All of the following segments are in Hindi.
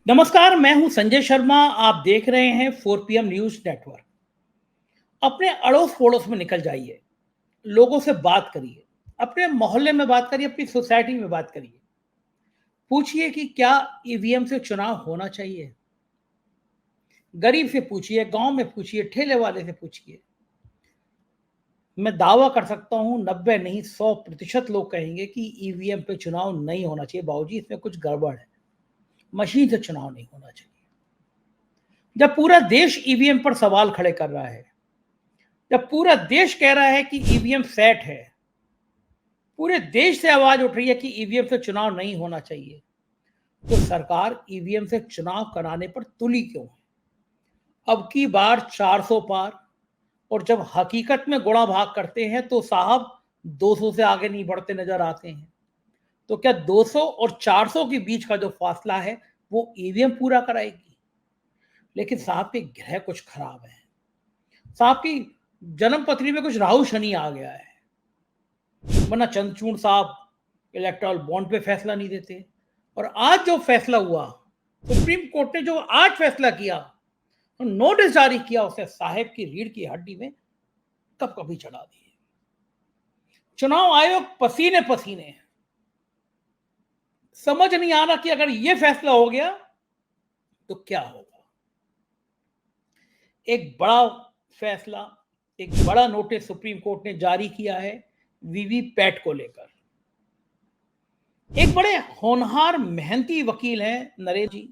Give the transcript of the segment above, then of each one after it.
नमस्कार, मैं हूं संजय शर्मा। आप देख रहे हैं 4 PM न्यूज नेटवर्क। अपने अड़ोस पड़ोस में निकल जाइए, लोगों से बात करिए, अपने मोहल्ले में बात करिए, अपनी सोसाइटी में बात करिए। पूछिए कि क्या ईवीएम से चुनाव होना चाहिए। गरीब से पूछिए, गांव में पूछिए, ठेले वाले से पूछिए। मैं दावा कर सकता हूं 90 नहीं 100% लोग कहेंगे कि ईवीएम पे चुनाव नहीं होना चाहिए। बाबूजी, इसमें कुछ गड़बड़ है, मशीन से चुनाव नहीं होना चाहिए। जब पूरा देश ईवीएम पर सवाल खड़े कर रहा है, जब पूरा देश कह रहा है कि ईवीएम सेट है, पूरे देश से आवाज उठ रही है कि ईवीएम से चुनाव नहीं होना चाहिए, तो सरकार ईवीएम से चुनाव कराने पर तुली क्यों है? अब की बार 400 पार, और जब हकीकत में गुणा भाग करते हैं तो साहब 200 से आगे नहीं बढ़ते नजर आते हैं। तो क्या 200 और 400 के बीच का जो फासला है वो ईवीएम पूरा कराएगी? लेकिन साहब के ग्रह कुछ खराब है। साहब की जन्म पत्री में कुछ राहु शनि आ गया है, वरना चंद्रचूड़ साहब इलेक्टोरल बॉन्ड पे फैसला नहीं देते। और आज जो फैसला हुआ, सुप्रीम कोर्ट ने जो आज फैसला किया, तो नोटिस जारी किया, उसे साहेब की रीढ़ की हड्डी में कब कभी चढ़ा दिए। चुनाव आयोग पसीने पसीने है। समझ नहीं आ रहा कि अगर यह फैसला हो गया तो क्या होगा। एक बड़ा फैसला, एक बड़ा नोटिस सुप्रीम कोर्ट ने जारी किया है वीवीपैट को लेकर। एक बड़े होनहार मेहनती वकील हैं नरेंद्र जी।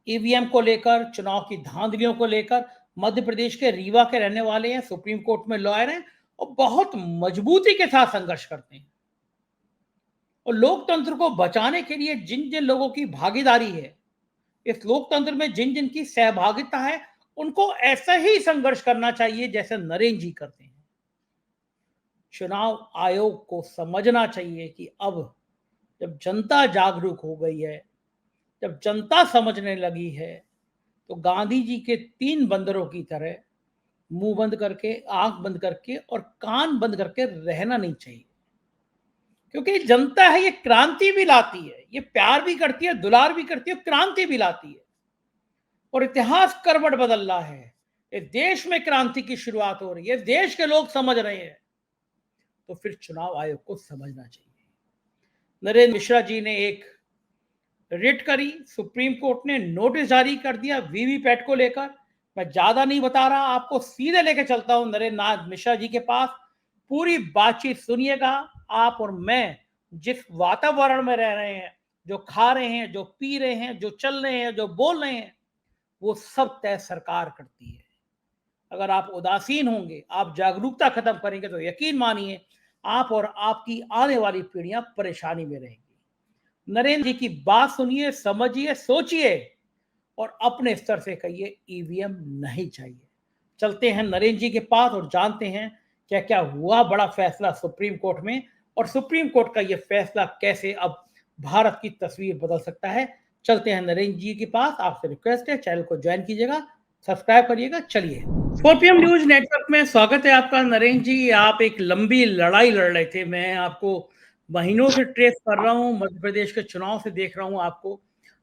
ईवीएम को लेकर, चुनाव की धांधलियों को लेकर मध्य प्रदेश के रीवा के रहने वाले हैं, सुप्रीम कोर्ट में लॉयर हैं और बहुत मजबूती के साथ संघर्ष करते हैं। और लोकतंत्र को बचाने के लिए जिन जिन लोगों की भागीदारी है, इस लोकतंत्र में जिन जिन की सहभागिता है, उनको ऐसा ही संघर्ष करना चाहिए जैसे नरेंद्र जी करते हैं। चुनाव आयोग को समझना चाहिए कि अब जब जनता जागरूक हो गई है, जब जनता समझने लगी है, तो गांधी जी के 3 बंदरों की तरह मुंह बंद करके, आंख बंद करके और कान बंद करके रहना नहीं चाहिए। क्योंकि जनता है, ये क्रांति भी लाती है, ये प्यार भी करती है, दुलार भी करती है, क्रांति भी लाती है। और इतिहास करवट बदल रहा है, इस देश में क्रांति की शुरुआत हो रही है, देश के लोग समझ रहे हैं। तो फिर चुनाव आयोग को समझना चाहिए। नरेंद्र मिश्रा जी ने एक रिट करी, सुप्रीम कोर्ट ने नोटिस जारी कर दिया वीवीपैट को लेकर। मैं ज्यादा नहीं बता रहा, आपको सीधे लेके चलता हूं नरेंद्र नाथ मिश्रा जी के पास। पूरी बातचीत सुनिएगा। आप और मैं जिस वातावरण में रह रहे हैं, जो खा रहे हैं, जो पी रहे हैं, जो चल रहे हैं, जो बोल रहे हैं, वो सब तय सरकार करती है। अगर आप उदासीन होंगे, आप जागरूकता खत्म करेंगे, तो यकीन मानिए आप और आपकी आने वाली पीढ़ियां परेशानी में रहेंगी। नरेंद्र जी की बात सुनिए, समझिए, सोचिए और अपने स्तर से कहिए ईवीएम नहीं चाहिए। चलते हैं नरेंद्र जी के पास और जानते हैं क्या क्या हुआ बड़ा फैसला सुप्रीम कोर्ट में, और सुप्रीम कोर्ट का यह फैसला कैसे अब भारत की तस्वीर बदल सकता है। चलते हैं नरेंद्र जी के पास। आपसे रिक्वेस्ट है, चैनल को ज्वाइन कीजिएगा, सब्सक्राइब करिएगा। चलिए, 4 PM न्यूज नेटवर्क में स्वागत है आपका। नरेंद्र जी, आप एक लंबी लड़ाई लड़ रहे थे, मैं आपको महीनों से ट्रेस कर रहा हूं, मध्य प्रदेश के चुनाव से देख रहा हूं आपको।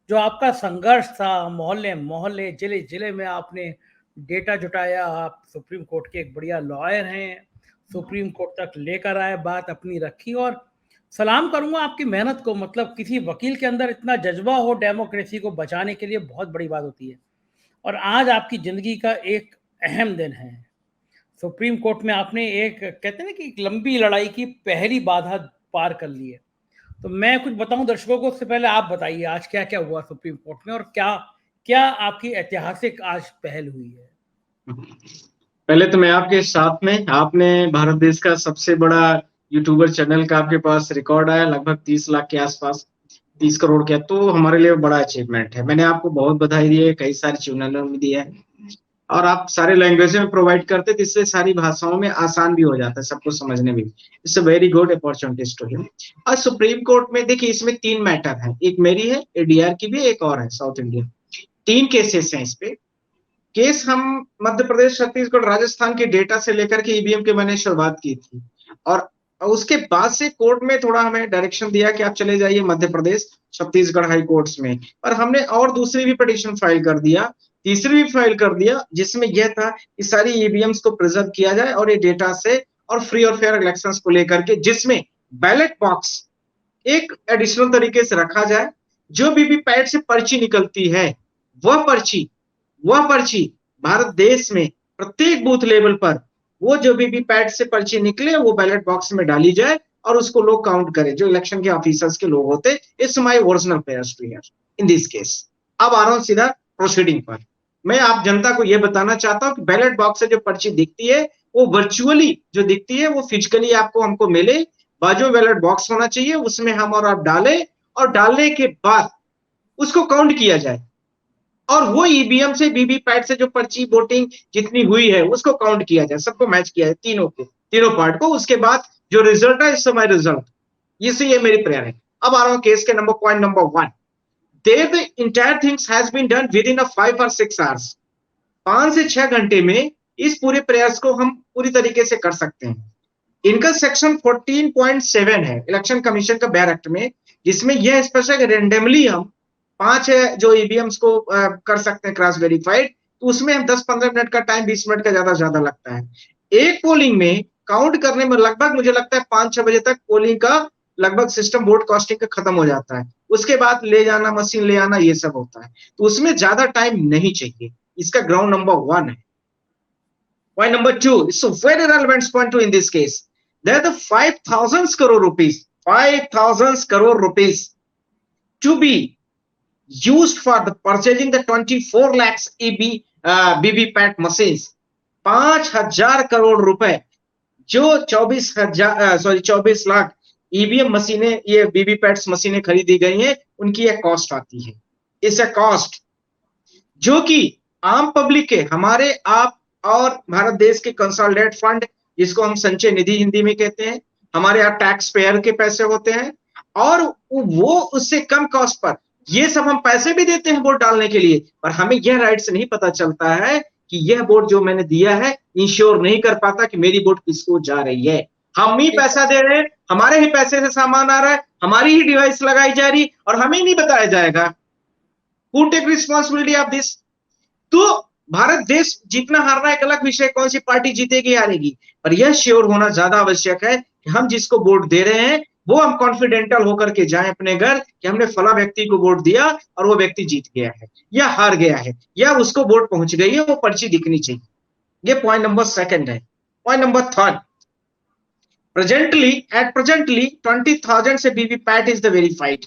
जो आपका संघर्ष था, मोहल्ले मोहल्ले, जिले जिले में आपने डेटा जुटाया। आप सुप्रीम कोर्ट के एक बढ़िया लॉयर हैं, सुप्रीम कोर्ट तक लेकर आए, बात अपनी रखी। और सलाम करूंगा आपकी मेहनत को। मतलब किसी वकील के अंदर इतना जज्बा हो डेमोक्रेसी को बचाने के लिए, बहुत बड़ी बात होती है। और आज आपकी जिंदगी का एक अहम दिन है। सुप्रीम कोर्ट में आपने एक, कहते हैं ना कि एक लंबी लड़ाई की पहली बाधा पार कर ली है। तो मैं कुछ बताऊं दर्शकों को, उससे पहले आप बताइए आज क्या क्या हुआ सुप्रीम कोर्ट में, और क्या क्या आपकी ऐतिहासिक आज पहल हुई है। पहले तो मैं आपके साथ में, आपने भारत देश का सबसे बड़ा यूट्यूबर चैनल का आपके पास रिकॉर्ड आया, लगभग 30 लाख के आसपास, 30 करोड़ के, तो हमारे लिए बड़ा अचीवमेंट है। मैंने आपको बहुत बधाई दी है, कई सारे चैनलों में दी है, और आप सारे लैंग्वेज में प्रोवाइड करते, जिससे सारी भाषाओं में आसान भी हो जाता है सबको समझने में। It's a very good opportunities to you. और सुप्रीम कोर्ट में देखिए, इसमें 3 मैटर है, एक मेरी है, एडीआर की भी, एक और है साउथ इंडियन। 3 केसेस हैं इस पे। केस हम मध्य प्रदेश, छत्तीसगढ़, राजस्थान के डेटा से लेकर के ईवीएम के मैंने शुरुआत की थी, और और उसके बाद से कोर्ट में थोड़ा हमें डायरेक्शन दिया कि आप चले जाइए मध्य प्रदेश छत्तीसगढ़ हाई कोर्ट्स में, पर हमने और दूसरी भी पिटीशन फाइल कर दिया, तीसरी भी फाइल कर दिया, जिसमें यह था कि सारी ईवीएम्स को प्रिजर्व किया जाए और ये डेटा से और फ्री और फेयर इलेक्शंस को लेकर के, जिसमें बैलेट बॉक्स एक एडिशनल तरीके से रखा जाए। जो वीवीपैट से पर्ची निकलती है वह पर्ची भारत देश में प्रत्येक बूथ लेवल पर वो जो वीवीपैट से पर्ची निकले वो बैलेट बॉक्स में डाली जाए और उसको लोग काउंट करें, जो इलेक्शन के ऑफिसर्स के लोग होते। It's my original prayers to here in this case. अब आ रहा हूं सीधा प्रोसीडिंग पर। मैं आप जनता को यह बताना चाहता हूं कि बैलेट बॉक्स से जो पर्ची दिखती है वो वर्चुअली जो दिखती है वो फिजिकली आपको हमको मिले, बाजू बैलेट बॉक्स होना चाहिए, उसमें हम और आप डालें और डालने के बाद उसको काउंट किया जाए और वो ईवीएम से वीवीपैट से जो पर्ची वोटिंग जितनी हुई है उसको काउंट किया जाए, सबको मैच किया जाए, तीनों पार्ट को। उसके बाद जो रिजल्ट है इस समय रिजल्ट, ये मेरी प्रेयर है। अब आ रहा हूं केस के point number 1। There the entire things has been done within 5 और 6 आवर्स। 5 से 6 घंटे में इस पूरे प्रयास को हम पूरी तरीके से कर सकते हैं। इनका सेक्शन 14.7 है इलेक्शन कमीशन का बैर एक्ट में, जिसमें यह स्पष्ट है कि रेंडमली हम 5 जो ईवीएम्स को कर सकते हैं क्रॉस वेरीफाइड, तो उसमें हम 10-15 मिनट का टाइम 20 मिनट का ज्यादा लगता है। एक पोलिंग में काउंट करने में लगभग मुझे लगता है 5-6 बजे तक पोलिंग का लगभग सिस्टम वोट कास्टिंग का खत्म हो जाता है। उसके बाद ले जाना, मशीन ले आना, ये सब होता है, तो उसमें ज्यादा टाइम नहीं चाहिए। इसका ग्राउंड नंबर 1 है। Point number 2 is a very relevant point to in this case. There are the 5,000 crore rupees, 5,000 crore rupees to be used for the purchasing the 24 lakhs VVPAT machines. 5,000 crore रुपए जो 24 लाख ईवीएम मशीनें, ये वीवीपैट मशीनें खरीदी गई हैं, उनकी एक कॉस्ट आती है। इस कॉस्ट जो कि आम पब्लिक के, हमारे आप और भारत देश के कंसोलिडेट फंड, जिसको हम संचय निधि हिंदी में कहते हैं, हमारे यहाँ टैक्स पेयर के पैसे होते हैं और वो उससे कम कॉस्ट पर ये सब हम पैसे भी देते हैं वोट डालने के लिए, पर हमें यह राइट्स नहीं पता चलता है कि यह वोट जो मैंने दिया है इंश्योर नहीं कर पाता कि मेरी वोट किसको जा रही है। हम ही पैसा दे रहे हैं, हमारे ही पैसे से सामान आ रहा है, हमारी ही डिवाइस लगाई जा रही और हमें नहीं बताया जाएगा। Who take responsibility of this? तो भारत देश जीतना हारना एक अलग विषय, कौन सी पार्टी जीतेगी हारेगी, पर यह श्योर होना ज्यादा आवश्यक है कि हम जिसको वोट दे रहे हैं वो हम कॉन्फिडेंटल होकर के जाएं अपने घर कि हमने फला व्यक्ति को वोट दिया और वो व्यक्ति जीत गया है या हार गया है या उसको वोट पहुंच गई है, वो पर्ची दिखनी चाहिए। ये पॉइंट नंबर 2 है। पॉइंट नंबर 3, प्रेजेंटली 20,000 से वीवीपैट इज द वेरीफाइड।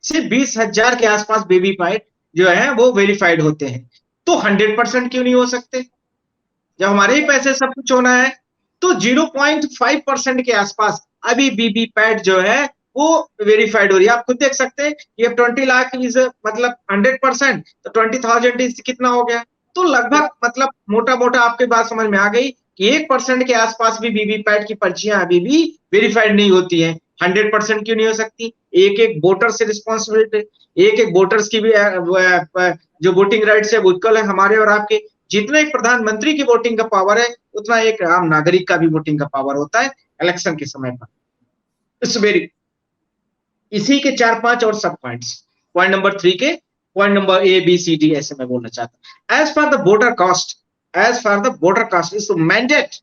सिर्फ 20,000 के आसपास वीवीपैट जो है वो वेरीफाइड होते हैं। तो 100% क्यों नहीं हो सकते? जब हमारे ही पैसे सब कुछ होना है, तो 0.5% के आसपास अभी वीवीपैट जो है वो वेरीफाइड हो रही है। आप खुद देख सकते हैं ये 20 लाख इज मतलब 100%, तो 20,000 इज कितना हो गया? तो लगभग मतलब मोटा मोटा आपकी बात समझ में आ गई कि 1% के आसपास भी वीवीपैट की पर्चियां अभी भी वेरीफाइड नहीं होती हैं। 100% क्यों नहीं हो सकती? एक एक वोटर से रिस्पॉन्सिबिलिटी, एक एक वोटर्स की भी जो वोटिंग राइट्स है वो इक्वल है हमारे और आपके। जितना एक प्रधानमंत्री की वोटिंग का पावर है उतना एक आम नागरिक का भी वोटिंग का पावर होता है इलेक्शन के समय पर। इट्स वेरी, इसी के 4-5 और सब पॉइंट्स, पॉइंट नंबर 3 के point number A B C D ऐसे मैं बोलना चाहता हूं। As for the voter caste is mandate,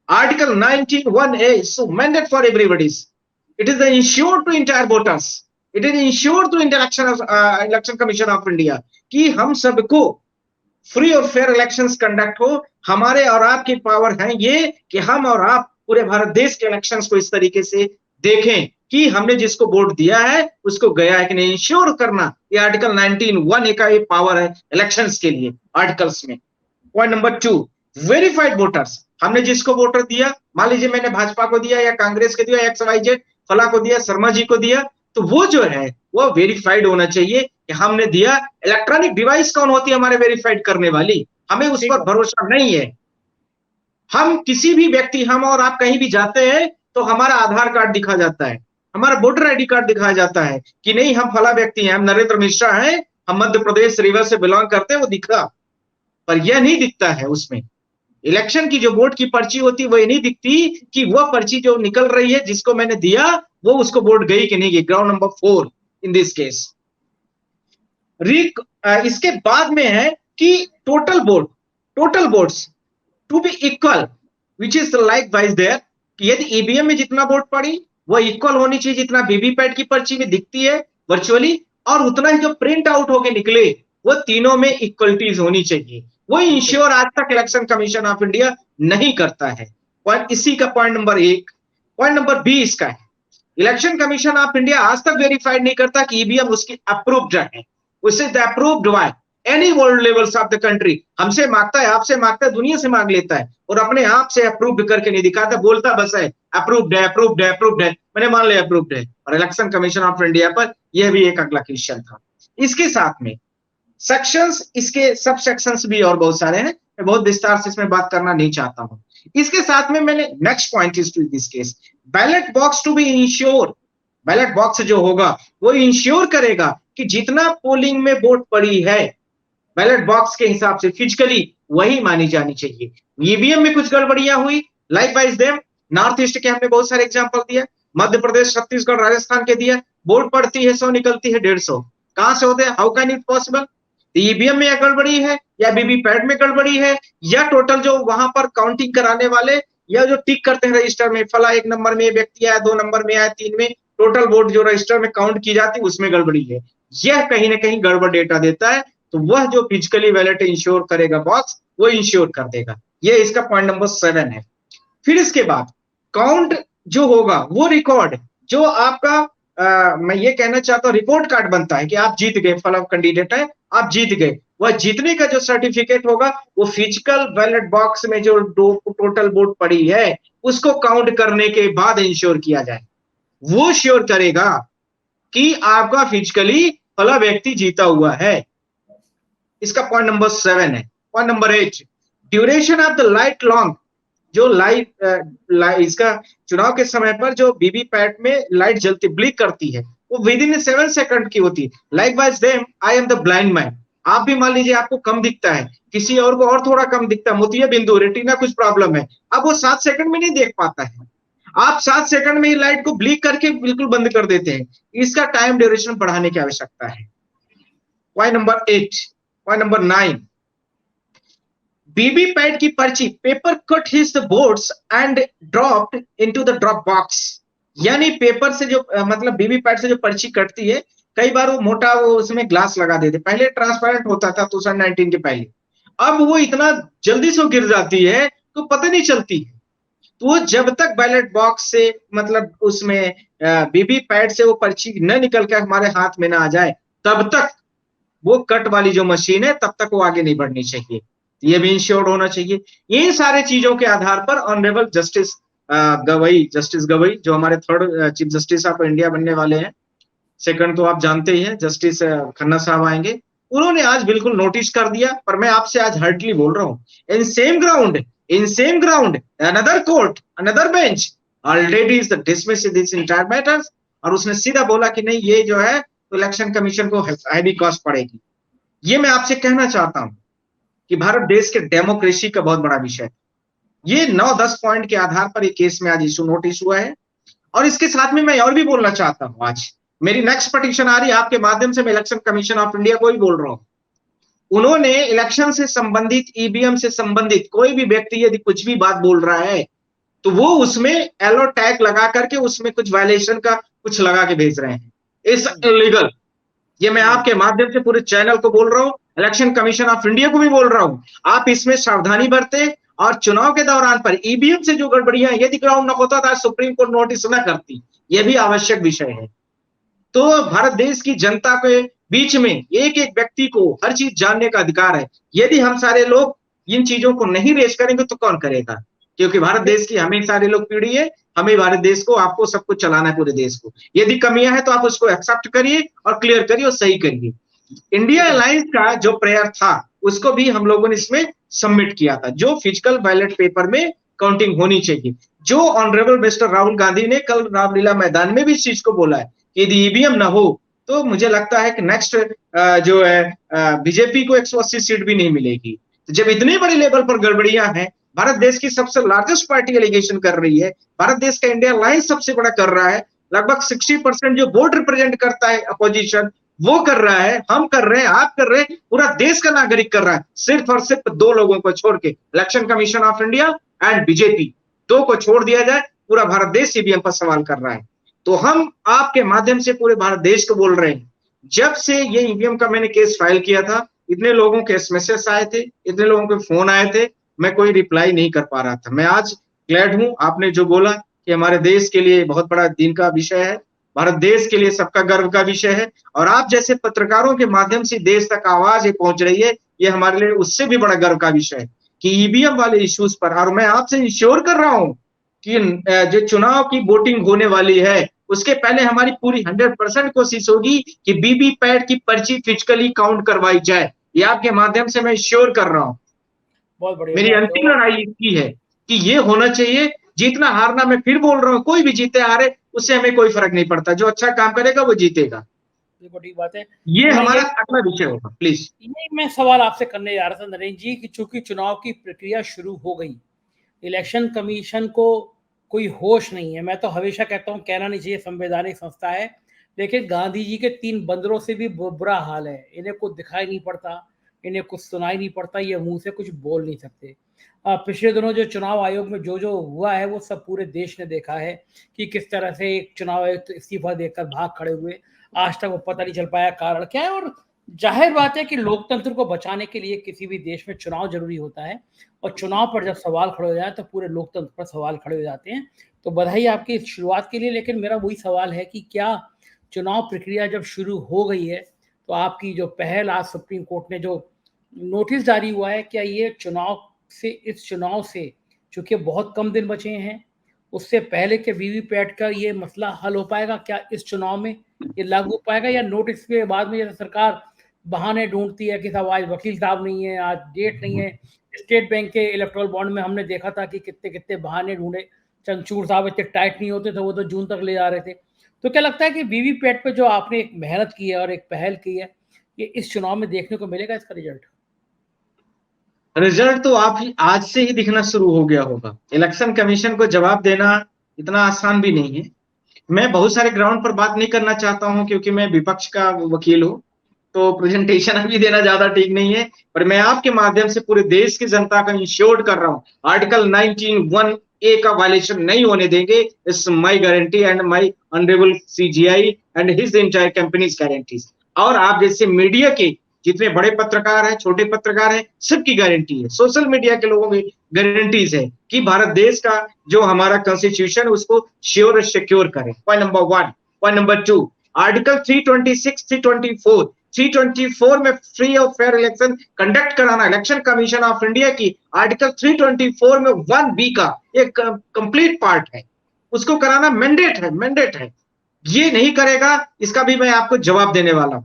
article 19(1)(a) is so mandate for everybody's. It is the ensured to entire voters. It is ensured to election commission of India कि हम सबको फ्री और फेयर इलेक्शंस कंडक्ट हो। हमारे और आपके पावर है ये कि हम और आप पूरे भारत देश के इलेक्शंस को इस तरीके से देखें कि हमने जिसको वोट दिया है उसको गया है कि नहीं, इंश्योर करना। ये आर्टिकल 19(1)(a) का ये पावर है इलेक्शंस के लिए आर्टिकल्स में। Point number 2, verified voters. हमने जिसको वोटर दिया, मान लीजिए मैंने भाजपा को दिया या कांग्रेस को दिया, XYZ फला को दिया, शर्मा जी को दिया, तो वो जो है वो वेरीफाइड होना चाहिए कि हमने दिया। इलेक्ट्रॉनिक डिवाइस कौन होती है हमारे वेरीफाइड करने वाली? हमें उस पर भरोसा नहीं है। हम किसी भी व्यक्ति, हम और आप कहीं भी जाते हैं तो हमारा आधार कार्ड दिखा जाता है, हमारा वोटर आईडी कार्ड दिखाया जाता है कि नहीं हम फला व्यक्ति हैं, हम नरेंद्र मिश्रा हैं, हम मध्य प्रदेश रिवर से बिलोंग करते हैं, वो दिखा, पर यह नहीं दिखता है उसमें। इलेक्शन की जो वोट की पर्ची होती है वो ये नहीं दिखती कि वह पर्ची जो निकल रही है जिसको मैंने दिया वो उसको वोट गई कि नहीं गई। Ground number 4 in this case. इसके बाद में है कि total votes to be equal which is likewise there, कि यदि ईवीएम में जितना वोट पड़ी वो इक्वल होनी चाहिए जितना वीवीपैट की पर्ची में दिखती है वर्चुअली, और उतना ही जो प्रिंट आउट होके निकले वो तीनों में इक्वलिटीज होनी चाहिए। वो इंश्योर आज तक इलेक्शन कमीशन ऑफ इंडिया नहीं करता है। पॉइंट इसी का पॉइंट नंबर 1। पॉइंट नंबर 2 इसका है, इलेक्शन कमीशन ऑफ इंडिया आज तक वेरीफाइड नहीं करता कि ईवीएम उसकी अप्रूव्ड है। उससे approved by any world levels of the country. हमसे मांगता है, आपसे मांगता है, दुनिया से मांग लेता है और अपने आप से अप्रूव्ड करके नहीं दिखाता, बोलता बस है अप्रूव्ड है, अप्रूव्ड है, अप्रूव्ड है, मैंने मान लिया अप्रूव्ड है। और इलेक्शन कमीशन ऑफ इंडिया पर यह भी एक अगला क्वेश्चन था। इसके साथ में सेक्शंस, इसके सब सेक्शंस भी और बहुत सारे हैं, मैं बहुत विस्तार से इसमें बात करना नहीं चाहता हूं। इसके साथ में मैंने next point is to this case, ballot box to be insure. Ballot box जो होगा वो इंश्योर करेगा कि जितना पोलिंग में वोट पड़ी है बैलेट बॉक्स के हिसाब से फिजिकली वही मानी जानी चाहिए। ईवीएम में कुछ गड़बड़ियां हुई, like wise them north east के हमने बहुत सारे एग्जांपल दिए, मध्य प्रदेश, छत्तीसगढ़, राजस्थान के दिए। वोट पड़ती है 100 निकलती है 150, कहां से होते हैं, how can it possible? EVM में गड़बड़ी है या वीवीपैट में गड़बड़ी है या टोटल जो वहां पर काउंटिंग कराने वाले या जो टिक करते हैं रजिस्टर में, फला 1 नंबर में व्यक्ति आया, 2 नंबर में आया, 3 में, टोटल वोट जो रजिस्टर में काउंट की जाती है उसमें गड़बड़ी है। यह कहीं ना कहीं गड़बड़ डेटा देता है, तो वह जो फिजिकली वैलिड इंश्योर करेगा बॉक्स वो इंश्योर कर देगा। यह इसका पॉइंट नंबर 7 है। फिर इसके बाद काउंट जो होगा वो रिकॉर्ड जो आपका मैं ये कहना चाहता हूं रिपोर्ट कार्ड बनता है कि आप जीत गए, फला कैंडिडेट है आप जीत गए, वह जीतने का जो सर्टिफिकेट होगा वो फिजिकल बैलेट बॉक्स में जो टोटल वोट पड़ी है उसको काउंट करने के बाद इंश्योर किया जाए। वो श्योर करेगा कि आपका फिजिकली फला व्यक्ति जीता हुआ है। इसका पॉइंट नंबर 7 है। Point number 8, duration of the light long, जो लाइट इसका चुनाव के समय पर जो वीवीपैट में लाइट जलती ब्लिक करती है वो विद इन 7 सेकंड की होती है। Like wise them I am the blind man, आप भी मान लीजिए आपको कम दिखता है, किसी और को और थोड़ा कम दिखता है, मोतिया बिंदु रेटिना कुछ प्रॉब्लम है, अब वो 7 सेकंड में नहीं देख पाता है, आप 7 सेकंड में ही लाइट को ब्लिक करके बिल्कुल बंद कर देते हैं। इसका टाइम ड्यूरेशन बढ़ाने की आवश्यकता है। Point number 8। Point number 9, VVPAT की पर्ची paper cut his the votes and dropped into the drop box, यानी पेपर से जो मतलब वीवीपैट से जो पर्ची कटती है कई बार वो मोटा वो उसमें ग्लास लगा देते, पहले ट्रांसपेरेंट होता था 2019 के पहले, अब वो इतना जल्दी से गिर जाती है तो पता नहीं चलती है। तो वो जब तक बैलेट बॉक्स से मतलब उसमें वीवीपैट से वो पर्ची न निकल कर हमारे हाथ में ना आ जाए तब तक वो कट वाली जो मशीन है तब तक वो आगे नहीं बढ़नी चाहिए, ये भी इंश्योर्ड होना चाहिए। इन सारे चीजों के आधार पर ऑनरेबल जस्टिस गवई जो हमारे 3rd chief justice of India बनने वाले हैं, 2nd तो आप जानते ही हैं जस्टिस खन्ना साहब आएंगे, उन्होंने आज बिल्कुल नोटिस कर दिया। पर मैं आपसे आज हर्टली बोल रहा हूं, in same ground another court another bench already is dismiss this entire matters, और उसने सीधा बोला कि नहीं ये जो है तो इलेक्शन कमीशन को हैवी कॉस्ट पड़ेगी। ये मैं आपसे कहना चाहता हूं कि भारत देश के डेमोक्रेसी का बहुत बड़ा विषय है। ये 9-10 पॉइंट के आधार पर एक केस में आज इशू नोटिस हुआ है। और इसके साथ में मैं और भी बोलना चाहता हूं, आज मेरी नेक्स्ट पिटीशन आ रही है आपके माध्यम से, मैं इलेक्शन कमीशन ऑफ इंडिया को ही बोल रहा हूं, उन्होंने इलेक्शन से संबंधित ईवीएम से संबंधित कोई भी व्यक्ति यदि कुछ भी बात बोल रहा है तो वो उसमें एलो टैग लगा करके उसमें कुछ वायलेशन का कुछ लगा के भेज रहे हैं, इट्स इलीगल। ये मैं आपके माध्यम से पूरे चैनल को बोल रहा हूं, इलेक्शन कमीशन ऑफ इंडिया को भी बोल रहा हूं, आप इसमें सावधानी बरते और चुनाव के दौरान पर ईवीएम से जो गड़बड़ियां यदि ग्राउंड न होता था सुप्रीम कोर्ट नोटिस न करती, यह भी आवश्यक विषय है। तो भारत देश की जनता के बीच में एक एक व्यक्ति को हर चीज जानने का अधिकार है। यदि हम सारे लोग इन चीजों को नहीं रेज करेंगे तो कौन करेगा, क्योंकि भारत देश की हमें सारे लोग पीढ़ी है, हमें भारत देश को आपको सब कुछ चलाना है पूरे देश को। यदि कमियां हैं तो आप उसको एक्सेप्ट करिए और क्लियर करिए और सही करिए। इंडिया अलायंस का जो प्रेयर था उसको भी हम लोगों ने इसमें सबमिट किया था, जो फिजिकल बैलेट पेपर में काउंटिंग होनी चाहिए, जो ऑनरेबल मिस्टर राहुल गांधी ने कल रामलीला मैदान में भी इस चीज को बोला है कि यदि ईवीएम ना हो तो मुझे लगता है कि नेक्स्ट जो है बीजेपी को 180 सीट भी नहीं मिलेगी। तो जब इतने बड़े लेवल पर गड़बड़ियां हैं भारत देश की सबसे लार्जेस्ट पार्टी एलिगेशन कर रही है, भारत देश का इंडिया अलायंस सबसे बड़ा कर रहा है, लगभग 60% जो वोट रिप्रेजेंट करता है अपोजिशन वो कर रहा है, हम कर रहे हैं, आप कर रहे हैं, पूरा देश का नागरिक कर रहा है, सिर्फ और सिर्फ दो लोगों को छोड़ के, election commission of India and BJP, दो को छोड़ दिया जाए, पूरा भारत देश ईवीएम पर सवाल कर रहा है। तो हम आपके माध्यम से पूरे भारत देश को बोल रहे हैं, जब से ये ईवीएम का मैंने केस फाइल किया था, इतने लोगों के एसएमएस आए थे, इतने लोगों के फोन आए थे, मैं कोई रिप्लाई नहीं कर पा रहा था। मैं आज ग्लैड हूं आपने जो बोला कि हमारे देश के लिए बहुत बड़ा दिन का विषय है, भारत देश के लिए सबका गर्व का विषय है, और आप जैसे पत्रकारों के माध्यम से देश तक आवाज ये पहुंच रही है, ये हमारे लिए उससे भी बड़ा गर्व का विषय है कि ईवीएम वाले इश्यूज पर, और मैं आपसे इंश्योर कर रहा हूं कि जो चुनाव की वोटिंग होने वाली है उसके पहले हमारी पूरी 100% कोशिश होगी कि वीवीपैट की पर्ची फिजिकली काउंट करवाई जाए। ये आपके माध्यम से मैं श्योर कर रहा हूं। बहुत बढ़िया मेरी बात है। अंतिम लड़ाई इसकी है कि ये होना चाहिए, जीतना हारना मैं फिर बोल रहा हूं, कोई भी जीते हारे उससे हमें कोई फर्क नहीं पड़ता, जो अच्छा काम करेगा वो जीतेगा। ये बड़ी बात है। ये मैं हमारा ये अगला विषय होगा। प्लीज यही मैं सवाल आपसे करने जा रहा था नरेंद्र जी कि चूंकि चुनाव की प्रक्रिया शुरू हो गई, इलेक्शन कमीशन को कोई होश नहीं है। मैं तो हमेशा कहता हूँ, कहना नहीं चाहिए, संवैधानिक संस्था है, लेकिन गांधी जी के 3 बंदरों से भी बुरा हाल है। इन्हें कुछ दिखाई नहीं पड़ता, इन्हें कुछ सुनाई नहीं पड़ता, ये मुंह से कुछ बोल नहीं सकते। पिछले दिनों जो चुनाव आयोग में जो हुआ है वो सब पूरे देश ने देखा है कि किस तरह से एक चुनाव आयुक्त तो इस्तीफा देकर भाग खड़े हुए, आज तक वो पता नहीं चल पाया कारण क्या है। और जाहिर बात है कि लोकतंत्र को बचाने के लिए किसी भी देश में चुनाव जरूरी होता है, और चुनाव पर जब सवाल खड़े हो जाए तो पूरे लोकतंत्र पर सवाल खड़े हो जाते हैं। तो बधाई आपकी इस शुरुआत के लिए, लेकिन मेरा वही सवाल है कि क्या चुनाव प्रक्रिया जब शुरू हो गई है तो आपकी जो पहल आज सुप्रीम कोर्ट ने जो नोटिस जारी हुआ है, क्या ये इस चुनाव से चूंकि बहुत कम दिन बचे हैं, उससे पहले के वीवीपैट का ये मसला हल हो पाएगा? क्या इस चुनाव में ये लागू हो पाएगा, या नोटिस के बाद में जैसे सरकार बहाने ढूंढती है कि साहब आज वकील साहब नहीं है, आज डेट नहीं है। स्टेट बैंक के इलेक्टोरल बॉन्ड में हमने देखा था कि कितने कितने बहाने ढूंढे, चंचूर साहब इतने टाइट नहीं होते थे, वो तो जून तक ले जा रहे थे। तो क्या लगता है कि वीवीपैट पे जो आपने एक मेहनत की है और एक पहल की है, ये इस चुनाव में देखने को मिलेगा इसका रिजल्ट? रिजल्ट तो आप ही आज से ही दिखना शुरू हो गया होगा। इलेक्शन कमीशन को जवाब देना इतना आसान भी नहीं है। मैं बहुत सारे ग्राउंड पर बात नहीं करना चाहता हूं क्योंकि मैं विपक्ष का वकील हूं, तो प्रेजेंटेशन अभी देना ज्यादा ठीक नहीं है। पर मैं आपके माध्यम से पूरे देश की जनता का इंश्योर कर रहा हूं, आर्टिकल 19(1)(a) का वायलेशन नहीं होने देंगे। It's my guarantee and my honourable CGI and his entire companies guarantees. और आप जैसे मीडिया के जितने बड़े पत्रकार हैं, छोटे पत्रकार हैं, सबकी गारंटी है, सोशल मीडिया के लोगों की गारंटीज है कि भारत देश का जो हमारा कॉन्स्टिट्यूशन उसको श्योर और सिक्योर करें। Point number 1। Point number 2, article 326, 324, 324 में फ्री और फेयर इलेक्शन कंडक्ट कराना, इलेक्शन कमीशन ऑफ इंडिया की आर्टिकल 324 में 1B का एक कंप्लीट पार्ट है, उसको कराना मैंडेट है। ये नहीं करेगा, इसका भी मैं आपको जवाब देने वाला हूं।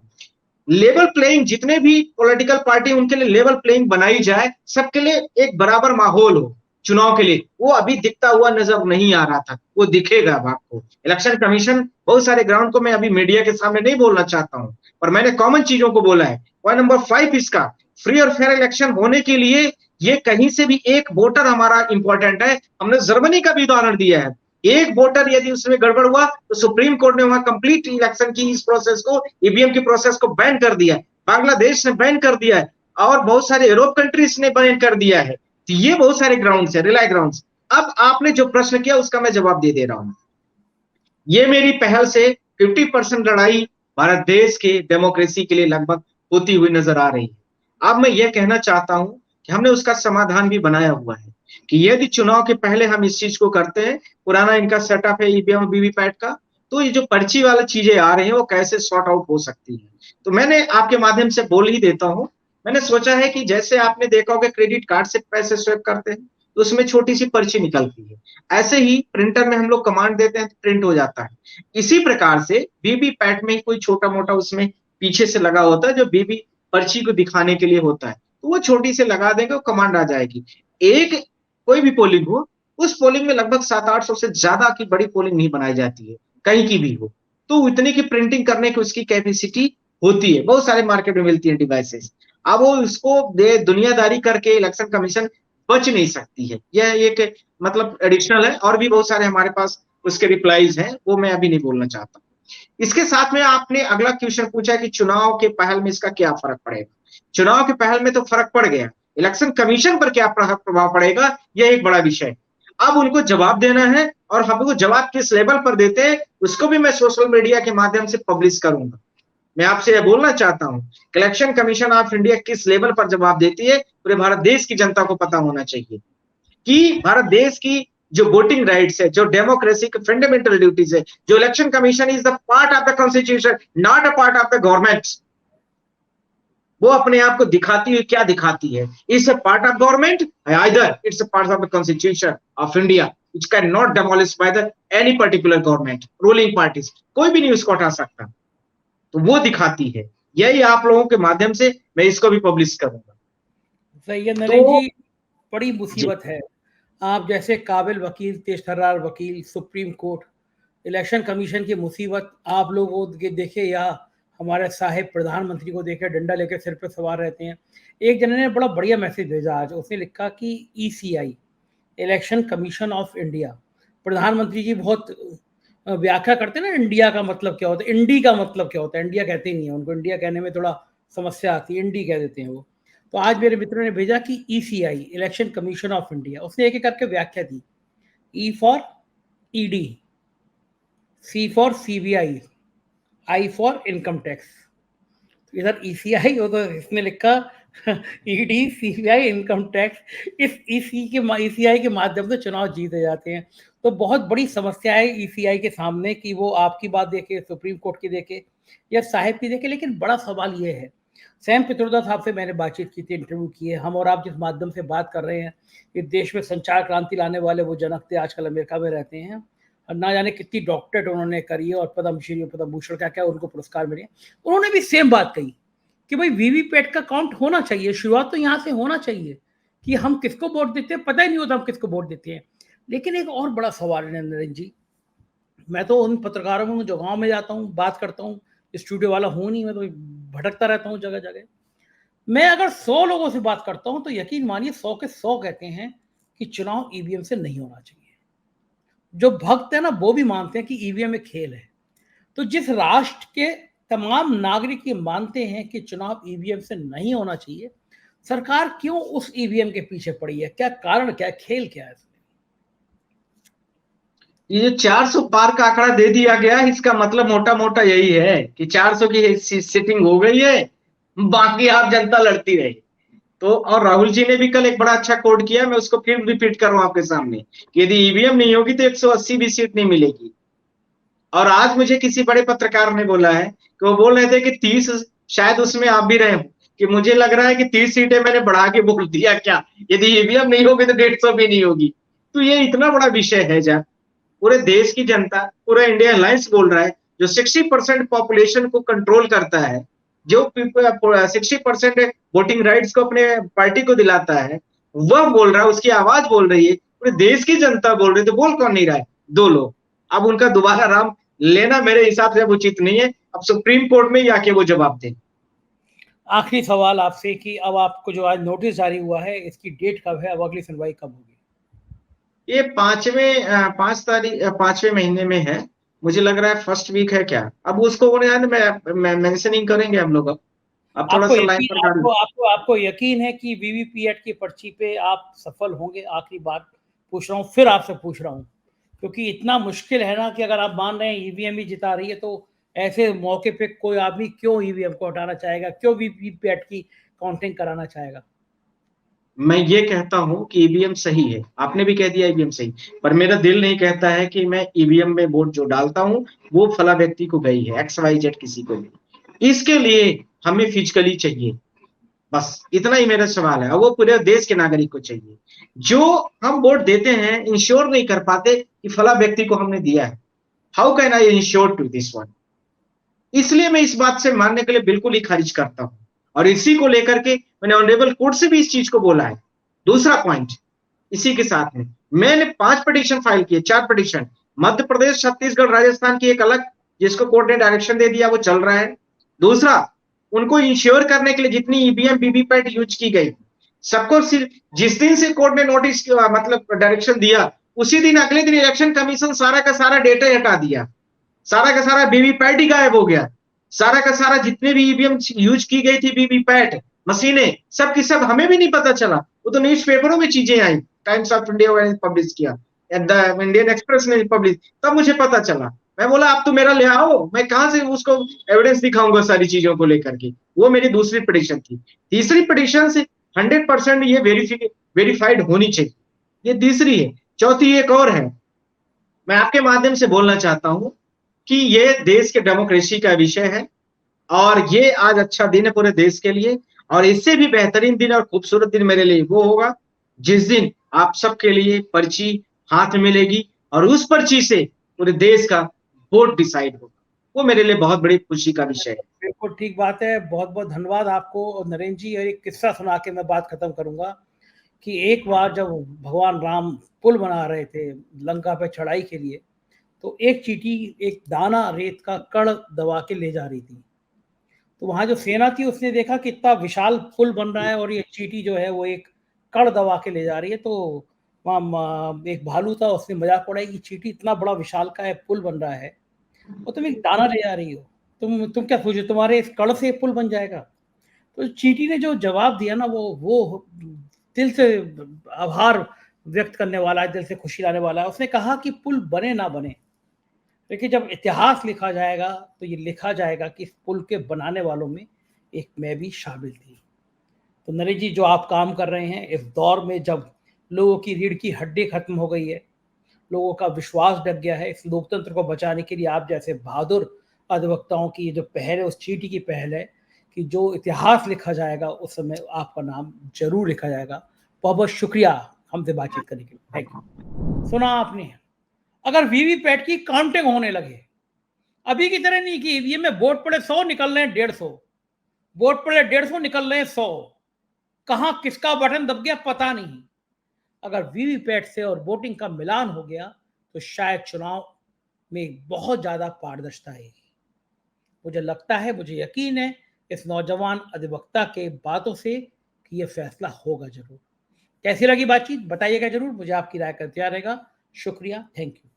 लेवल प्लेइंग, जितने भी पॉलिटिकल पार्टी उनके लिए लेवल प्लेइंग बनाई जाए, सबके लिए एक बराबर माहौल हो चुनाव के लिए, वो अभी दिखता हुआ नजर नहीं आ रहा था, वो दिखेगा अब आपको। इलेक्शन कमीशन बहुत सारे ग्राउंड को मैं अभी मीडिया के सामने नहीं बोलना चाहता हूं, पर मैंने कॉमन चीजों को बोला है। पॉइंट नंबर 5 इसका, फ्री और फेयर इलेक्शन होने के लिए ये कहीं से भी एक वोटर हमारा इंपॉर्टेंट है। हमने जर्मनी का भी उदाहरण दिया है, एक वोटर यदि उसमें गड़बड़ हुआ तो सुप्रीम कोर्ट ने वहां कंप्लीट इलेक्शन की इस प्रोसेस को, ईवीएम की प्रोसेस को बैन कर दिया है। बांग्लादेश ने बैन कर दिया है और बहुत सारे यूरोप कंट्रीज ने बैन कर दिया है। तो ये बहुत सारे ग्राउंड्स है, रिलाई ग्राउंड्स। अब आपने जो प्रश्न किया उसका मैं जवाब दे रहा हूं। ये मेरी पहल से 50% लड़ाई भारत देश के डेमोक्रेसी के लिए लगभग होती हुई नजर आ रही है। अब मैं ये कहना चाहता हूं कि हमने उसका समाधान भी बनाया हुआ है कि यदि चुनाव के पहले हम इस चीज को करते हैं, पुराना इनका सेटअप है ईवीएम वीवीपैट का, तो ये जो पर्ची वाला चीजें आ रही हैं वो कैसे सॉर्ट आउट हो सकती है। तो मैंने आपके माध्यम से बोल ही देता हूं, मैंने सोचा है कि जैसे आपने देखा होगा क्रेडिट कार्ड से पैसे स्वैप करते हैं तो उसमें छोटी सी पर्ची निकलती है, ऐसे ही प्रिंटर में हम लोग कमांड देते हैं तो प्रिंट हो जाता है। इसी प्रकार से वीवीपैट में कोई छोटा मोटा उसमें पीछे से लगा होता है जो वीवी पर्ची को दिखाने के लिए होता है, तो वो छोटी से लगा देंगे, वो कमांड आ जाएगी। एक कोई भी पोलिंग हो, उस पोलिंग में लगभग 700-800 से ज्यादा की बड़ी पोलिंग नहीं बनाई जाती है, कहीं की भी हो, तो इतनी की प्रिंटिंग करने की उसकी कैपेसिटी होती है, बहुत सारे मार्केट में मिलती है डिवाइसेस। अब वो इसको दुनियादारी करके इलेक्शन कमीशन बच नहीं सकती है। यह एक मतलब एडिशनल है, और भी बहुत सारे हमारे पास उसके रिप्लाईज हैं, वो मैं अभी नहीं बोलना चाहता। इसके साथ में आपने अगला क्वेश्चन पूछा कि चुनाव के पहल में इसका क्या फर्क पड़ेगा। चुनाव के पहल में तो फर्क पड़ गया, इलेक्शन कमीशन पर क्या प्रभाव पड़ेगा, यह एक बड़ा विषय। अब उनको जवाब देना है, और हम वो जवाब किस लेवल पर देते हैं उसको भी मैं सोशल मीडिया के माध्यम से पब्लिश करूंगा। मैं आपसे यह बोलना चाहता हूं, इलेक्शन कमीशन ऑफ इंडिया किस लेवल पर जवाब देती है पूरे भारत देश की जनता को पता होना चाहिए कि भारत देश की जो वोटिंग राइट्स है, जो डेमोक्रेसी के फंडामेंटल ड्यूटीज है, जो election commission is the part of the constitution, not a part of the government. वो अपने आप को दिखाती है, क्या दिखाती है, it's a part of government, either it's a part of the constitution of India which can not demolish by the any particular government ruling parties. कोई भी नहीं उसको हटा सकता, तो वो दिखाती है। यही आप लोगों के माध्यम से मैं इसको भी पब्लिश करूंगा। सही है नरेंद्र तो जी, बड़ी मुसीबत है। आप जैसे काबिल वकील, तेज-तर्रार वकील, सुप्रीम कोर्ट, इलेक्शन कमीशन की मुसीबत आप लोगों को देखे या हमारे साहिब प्रधानमंत्री को देखे डंडा लेकर सिर पे सवार रहते हैं। एक जने ने बड़ा बढ़िया मैसेज भेजा आज, उसने लिखा कि ECI, election commission of India, प्रधानमंत्री जी बहुत व्याख्या करते हैं ना, इंडिया का मतलब क्या होता है, इंडी का मतलब क्या होता है, इंडिया कहते ही नहीं है, उनको इंडिया कहने में थोड़ा समस्या आती है, इंडी कह देते हैं वो। तो आज मेरे मित्रों ने भेजा कि ECI, election commission of India, उसने एक एक करके व्याख्या दी। E for ED, C for CBI, I for income tax. इधर ईसीआई, उधर इसने लिखा ईडी, सीबीआई, इनकम टैक्स। इस ईसीआई के माध्यम से चुनाव जीते जाते हैं। तो बहुत बड़ी समस्या है ईसीआई के सामने कि वो आपकी बात देखे, सुप्रीम कोर्ट की देखे या साहिब की देखे। लेकिन बड़ा सवाल ये है, सैम पित्रोदा साहब से मैंने बातचीत की थी, इंटरव्यू किए, हम और आप जिस माध्यम से बात कर रहे हैं, इस देश में संचार क्रांति लाने वाले वो जनक थे, आजकल अमेरिका में रहते हैं, और ना जाने कितनी डॉक्टरेट उन्होंने करी है, और पद्मश्री, पद्म भूषण, क्या क्या उनको पुरस्कार मिले। उन्होंने भी सेम बात कही कि भाई वीवीपैट का काउंट होना चाहिए, शुरुआत तो यहाँ से होना चाहिए कि हम किसको वोट देते हैं, पता ही नहीं होता हम किसको वोट देते हैं। लेकिन एक और बड़ा सवाल है नरेंद्र जी, मैं तो उन पत्रकारों में जो गांव में जाता हूँ, बात करता हूँ, स्टूडियो वाला हूँ नहीं, मैं तो भटकता रहता हूँ जगह जगह। मैं अगर 100 लोगों से बात करता हूं तो यकीन मानिए 100 के 100 कहते हैं कि चुनाव ईवीएम से नहीं होना चाहिए। जो भक्त है ना, वो भी मानते हैं कि ईवीएम एक खेल है। तो जिस राष्ट्र के तमाम नागरिक ये मानते हैं कि चुनाव ईवीएम से नहीं होना चाहिए, सरकार क्यों उस ईवीएम के पीछे पड़ी है? क्या कारण, क्या खेल, क्या है? ये जो 400 पार का आंकड़ा दे दिया गया, इसका मतलब मोटा मोटा यही है कि 400 की सीटिंग हो गई है, बाकी आप जनता लड़ती रही। तो और राहुल जी ने भी कल एक बड़ा अच्छा कोट किया, मैं उसको फिर रिपीट कर रहा हूं आपके सामने कि यदि ईवीएम नहीं होगी तो 180 भी सीट नहीं मिलेगी। और आज मुझे किसी बड़े पत्रकार ने बोला है कि वो बोल रहे थे कि 30, शायद उसमें आप भी रहे हो, कि मुझे लग रहा है कि 30 सीटें मैंने बढ़ा के बोल दिया क्या, यदि ईवीएम नहीं होगी तो 150 भी नहीं होगी। तो ये इतना बड़ा विषय है, जब पूरे देश की जनता, पूरा इंडिया अलायंस बोल रहा है, जो 60% पॉपुलेशन को कंट्रोल करता है, जो 60% वोटिंग राइट्स को अपने पार्टी को दिलाता है, वह बोल रहा है, उसकी आवाज बोल रही है, पूरे देश की जनता बोल रही है, तो बोल कौन नहीं रहा है? दो लोग। अब उनका दोबारा नाम लेना मेरे हिसाब से उचित नहीं है। अब सुप्रीम कोर्ट में जाके वो जवाब दें। आखिरी सवाल आपसे कि अब आपको जो आज नोटिस जारी हुआ है, इसकी डेट कब है? अब अगली सुनवाई कब होगी? ये 5वें महीने में है, मुझे लग रहा है फर्स्ट वीक है क्या, अब उसको मैं मेंशनिंग करेंगे हम लोग। अब थोड़ा आपको सा लाइन यकीन पर गाड़ी। आपको आपको आपको यकीन है कि वीवीपैट की पर्ची पे आप सफल होंगे? आखिरी बार पूछ रहा हूँ, फिर आपसे पूछ रहा हूँ, क्योंकि इतना मुश्किल है ना कि अगर आप मान रहे हैं ईवीएम ही जिता रही है, तो ऐसे मौके पे कोई आदमी क्यों ईवीएम को हटाना चाहेगा, क्यों वीवीपैट की काउंटिंग कराना चाहेगा? मैं ये कहता हूं कि ईवीएम सही है, आपने भी कह दिया ईवीएम सही, पर मेरा दिल नहीं कहता है कि मैं ईवीएम में वोट जो डालता हूं वो फला व्यक्ति को गई है, एक्स वाई जेड किसी को भी। इसके लिए हमें फिजिकली चाहिए, बस इतना ही मेरा सवाल है, और वो पूरे देश के नागरिक को चाहिए। जो हम वोट देते हैं, इंश्योर नहीं कर पाते कि फला व्यक्ति को हमने दिया है। How can I insure to this one? इसलिए मैं इस बात से मानने के लिए बिल्कुल ही खारिज करता हूं, और इसी को लेकर के मैंने ऑनरेबल कोर्ट से भी इस चीज को बोला है। दूसरा पॉइंट, इसी के साथ में मैंने 5 पिटीशन फाइल किए, 4 पिटीशन, मध्य प्रदेश, छत्तीसगढ़, राजस्थान की एक अलग, जिसको कोर्ट ने डायरेक्शन दे दिया, वो चल रहा है। दूसरा, उनको इंश्योर करने के लिए जितनी ईवीएम वीवीपैट यूज की गई, सबको सिर्फ जिस दिन से कोर्ट ने नोटिस मतलब डायरेक्शन दिया, उसी दिन अगले दिन इलेक्शन कमीशन सारा का सारा डेटा हटा दिया, सारा का सारा वीवीपैट ही गायब हो गया, सारा का सारा जितने भी ईवीएम यूज की गई थी वीवीपैट मशीनें, सब की सब हमें भी नहीं पता चला। वो तो न्यूज पेपरों में चीजें आई, टाइम्स ऑफ इंडिया ने पब्लिश किया, द इंडियन एक्सप्रेस ने पब्लिश, तब मुझे पता चला। मैं बोला आप तो मेरा ले आओ, मैं कहां से उसको एविडेंस दिखाऊंगा सारी चीजों को लेकर के। वो मेरी दूसरी प्रेडिक्शन थी। तीसरी प्रेडिक्शन से 100% ये वेरीफाइड होनी चाहिए, ये तीसरी है। चौथी एक और है, मैं आपके माध्यम से बोलना चाहता हूं कि ये देश के डेमोक्रेसी का विषय है और ये आज अच्छा दिन है पूरे देश के लिए। और इससे भी बेहतरीन दिन और खूबसूरत दिन मेरे लिए वो होगा जिस दिन आप सबके लिए पर्ची हाथ में मिलेगी और उस पर्ची से पूरे देश का वोट डिसाइड होगा। वो मेरे लिए बहुत बड़ी खुशी का विषय है। बिल्कुल ठीक बात है, बहुत बहुत धन्यवाद आपको। और नरेंद्र जी, और एक किस्सा सुना के मैं बात खत्म करूंगा कि एक बार जब भगवान राम पुल बना रहे थे लंका पे चढ़ाई के लिए, तो एक चींटी एक दाना रेत का कण दबा के ले जा रही थी। तो वहां जो सेना थी उसने देखा कि इतना विशाल पुल बन रहा है और ये चींटी जो है वो एक कण दबा के ले जा रही है। तो वहाँ एक भालू था, उसने मजाक उड़ाया कि चींटी इतना बड़ा विशाल का है, पुल बन रहा है और तुम एक दाना ले जा रही हो, तुम क्या सोचो तुम्हारे इस कण से पुल बन जाएगा? तो चींटी ने जो जवाब दिया ना, वो दिल से आभार व्यक्त करने वाला है, दिल से खुशी लाने वाला है। उसने कहा कि पुल बने ना बने, देखिए जब इतिहास लिखा जाएगा तो ये लिखा जाएगा कि इस पुल के बनाने वालों में एक मैं भी शामिल थी। तो नरेश जी, जो आप काम कर रहे हैं इस दौर में जब लोगों की रीढ़ की हड्डी खत्म हो गई है, लोगों का विश्वास डग गया है, इस लोकतंत्र को बचाने के लिए आप जैसे बहादुर अधिवक्ताओं की जो पहल है, उस चींटी की पहल है कि जो इतिहास लिखा जाएगा उस समय आपका नाम जरूर लिखा जाएगा। बहुत बहुत शुक्रिया हमसे बातचीत करने के लिए, थैंक यू। सुना आपने, अगर वीवीपैट की काउंटिंग होने लगे, अभी की तरह नहीं कि ईवीएम में वोट पड़े 100 निकल रहे हैं 150, वोट पड़े 150 निकल रहे हैं 100, कहां किसका बटन दब गया पता नहीं। अगर वीवीपैट से और वोटिंग का मिलान हो गया तो शायद चुनाव में बहुत ज्यादा पारदर्शिता आएगी। मुझे लगता है, मुझे यकीन है इस नौजवान अधिवक्ता के बातों से कि यह फैसला होगा जरूर। कैसी लगी बातचीत बताइएगा जरूर, मुझे आपकी राय का इंतजार रहेगा। शुक्रिया, थैंक यू।